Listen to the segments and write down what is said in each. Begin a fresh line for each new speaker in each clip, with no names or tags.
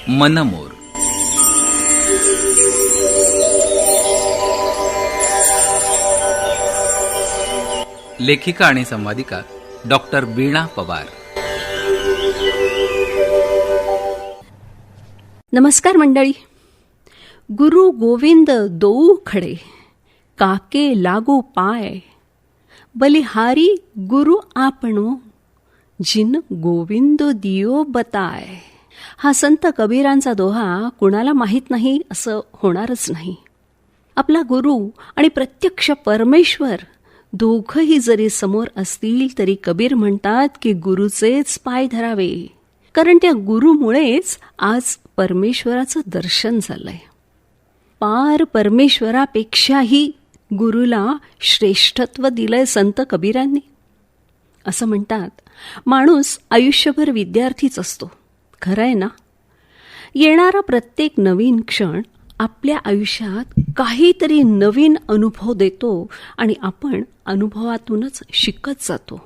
मनमोर. लेखिका आणि संवादिका डॉक्टर वीणा पवार.
नमस्कार मंडळी. गुरु गोविंद दोऊ खडे, काके लागू पाय, बलिहारी गुरु आपणो, जिन गोविंद दियो बताय. हा संत कबीरांचा दोहा कुणाला माहीत नाही असं होणारच नाही. आपला गुरु आणि प्रत्यक्ष परमेश्वर दोघंही जरी समोर असतील तरी कबीर म्हणतात की गुरुचेच पाय धरावे, कारण त्या गुरुमुळेच आज परमेश्वराचं दर्शन झालंय. पार परमेश्वरापेक्षाही गुरुला श्रेष्ठत्व दिलंय संत कबीरांनी. असं म्हणतात, माणूस आयुष्यभर विद्यार्थीच असतो. खरं आहे ना? येणारा प्रत्येक नवीन क्षण आपल्या आयुष्यात काहीतरी नवीन अनुभव देतो आणि आपण अनुभवातूनच शिकत जातो.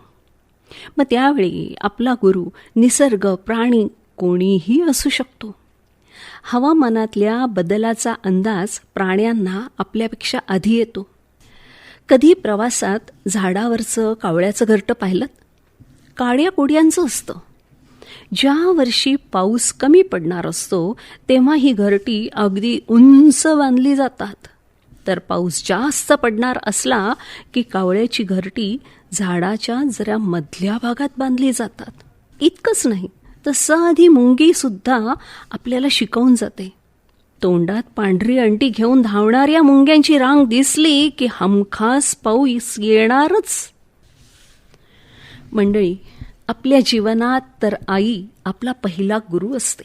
मग त्यावेळी आपला गुरु निसर्ग, प्राणी कोणीही असू शकतो. हवामानातल्या बदलाचा अंदाज प्राण्यांना आपल्यापेक्षा आधी येतो. कधी प्रवासात झाडावरचं कावळ्याचं घरटं पाहिलं? काळ्या कोड्यांचं असतं. ज्या वर्षी पाऊस कमी पडणार असतो तेव्हा ही घरटी अगदी उंच बांधली जातात, तर पाऊस जास्त पडणार असला की कावळ्याची घरटी झाडाच्या जरा मधल्या भागात बांधली जातात. इतकंच नाही तर साधी मुंगी सुद्धा आपल्याला शिकवून जाते. तोंडात पांढरी अंटी घेऊन धावणाऱ्या मुंग्यांची रांग दिसली की हमखास पाऊस येणारच. मंडळी, आपल्या जीवनात तर आई आपला पहिला गुरु असते.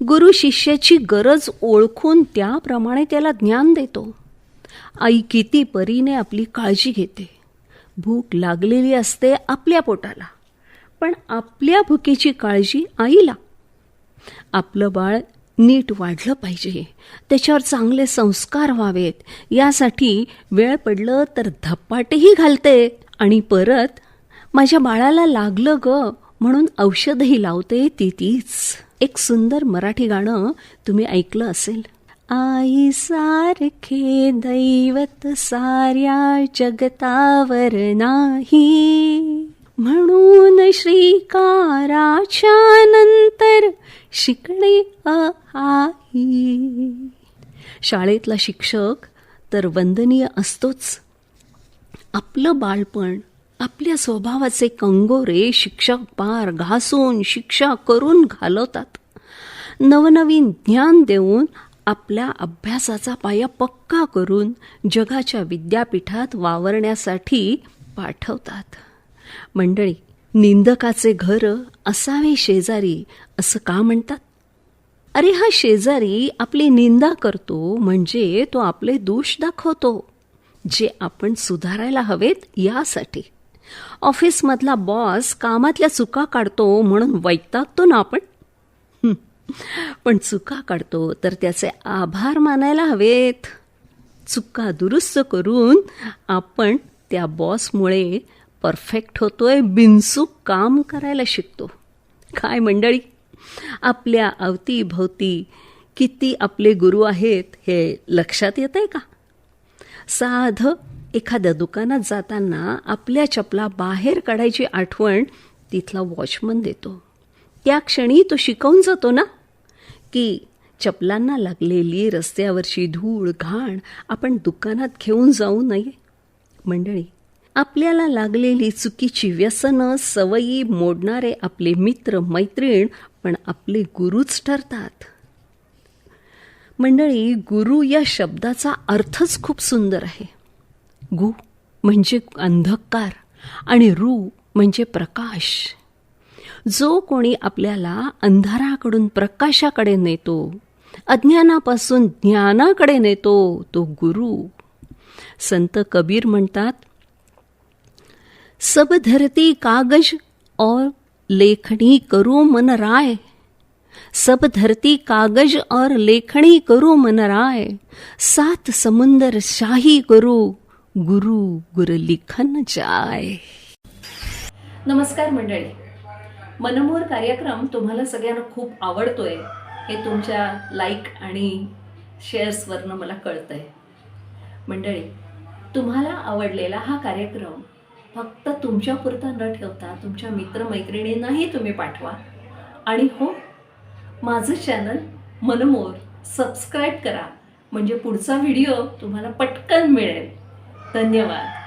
गुरु शिष्याची गरज ओळखून त्याप्रमाणे त्याला ज्ञान देतो. आई किती परीने आपली काळजी घेते. भूक लागलेली असते आपल्या पोटाला, पण आपल्या भुकेची काळजी आईला. आपलं बाळ नीट वाढलं पाहिजे, त्याच्यावर चांगले संस्कार व्हावेत, यासाठी वेळ पडलं तर धपाटेही घालते आणि परत माझ्या बाळाला लागलं ग म्हणून औषधही लावते. तीच एक सुंदर मराठी गाणं तुम्ही ऐकलं असेल. आई सारखे दैवत साऱ्या जगतावर नाही, म्हणून श्रीकाराच्या नंतर शिकणे आई. शाळेतला शिक्षक तर वंदनीय असतोच. आपलं बालपण, आपल्या स्वभावाचे कंगोरे शिक्षक पार घासून शिक्षा करून घालवतात. नवनवीन ज्ञान देऊन आपल्या अभ्यासाचा पाया पक्का करून जगाच्या विद्यापीठात वावरण्यासाठी पाठवतात. मंडळी, निंदकाचे घर असावे शेजारी असं का म्हणतात? अरे, हा शेजारी आपली निंदा करतो म्हणजे तो आपले दोष दाखवतो, जे आपण सुधारायला हवेत यासाठी. ऑफिसमधला बॉस कामातल्या चुका काढतो म्हणून वैतागतो ना आपण, पण चुका काढतो तर त्याचे आभार मानायला हवेत. चुका दुरुस्त करून आपण त्या बॉसमुळे परफेक्ट होतोय, बिनचूक काम करायला शिकतो. काय मंडळी, आपल्या अवतीभोवती किती आपले गुरु आहेत हे लक्षात येतंय का? साधं एखाद्या दुकानात जाताना आपल्या चपला बाहेर काढायची आठवण तिथला वॉचमन देतो. त्या क्षणी तो शिकवून जातो ना की चपलांना लागलेली रस्त्यावरची धूळ घाण आपण दुकानात घेऊन जाऊ नये. मंडळी, आपल्याला लागलेली चुकीची व्यसनं, सवयी मोडणारे आपले मित्र मैत्रीण पण आपले गुरुच ठरतात. मंडळी, गुरु या शब्दाचा अर्थच खूप सुंदर आहे. गु म्हणजे अंधकार आणि रू म्हणजे प्रकाश. जो कोणी आपल्याला अंधाराकडून प्रकाशाकडे नेतो, अज्ञानापासून ज्ञानाकडे नेतो, तो गुरु. संत कबीर म्हणतात, सब धरती कागज और लेखनी करो मन राय, सब धरती कागज और लेखनी करो मन राय, सात समुंदर शाही करो, गुरु गुर लिखन जाय. नमस्कार मंडळी, मनमोर कार्यक्रम तुम्हाला सगळ्यांना खूप आवडतोय हे तुमच्या लाईक आणि शेअर्सवरनं मला कळतं आहे. मंडळी, तुम्हाला आवडलेला हा कार्यक्रम फक्त तुमच्यापुरता न ठेवता तुमच्या मित्रमैत्रिणींनाही तुम्ही पाठवा. आणि हो, माझं चॅनल मनमोर सबस्क्राईब करा, म्हणजे पुढचा व्हिडिओ तुम्हाला पटकन मिळेल. धन्यवाद.